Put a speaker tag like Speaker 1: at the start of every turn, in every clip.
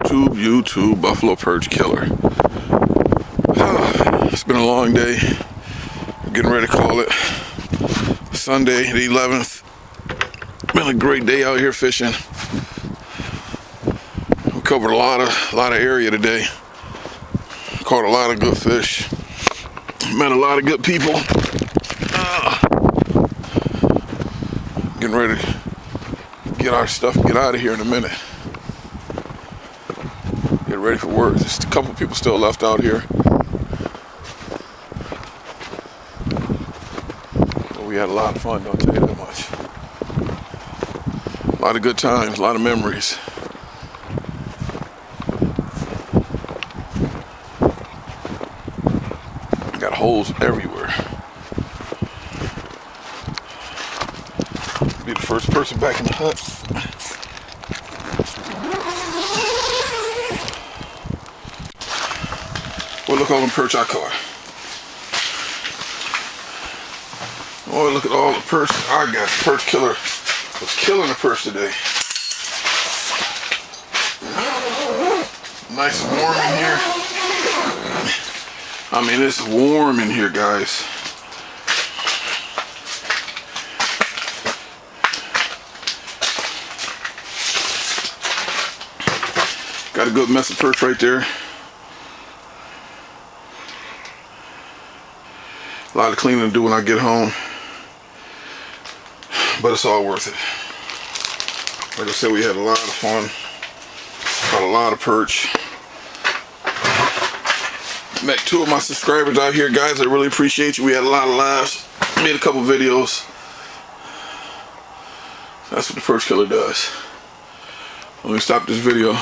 Speaker 1: YouTube, buffalo perch killer. It's been a long day. I'm getting ready to call it Sunday the 11th. Been a great day out here fishing. We covered a lot of area today. Caught a lot of good fish. Met a lot of good people. Getting ready to get our stuff and get out of here in a minute. Get ready for work. Just a couple people still left out here. But we had a lot of fun, don't tell you that much. A lot of good times, a lot of memories. Got holes everywhere. Be the first person back in the hut. Well, look all them perch I caught. Oh, look at all the perch I got. Perch killer was killing the perch today. Nice and warm in here. I mean, it's warm in here, guys. Got a good mess of perch right there. A lot of cleaning to do when I get home, but it's all worth it. Like I said, we had a lot of fun. Caught a lot of perch. Met 2 of my subscribers out here, guys. I really appreciate you. We had a lot of laughs. Made a couple videos. That's what the perch killer does. Let me stop this video.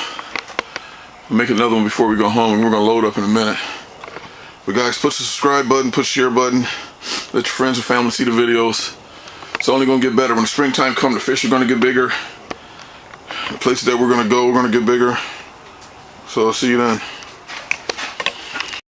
Speaker 1: Make another one before we go home, and we're gonna load up in a minute. But guys, push the subscribe button, push the share button. Let your friends and family see the videos. It's only gonna get better. When the springtime comes, the fish are gonna get bigger. The places that we're gonna go, we're gonna get bigger. So I'll see you then.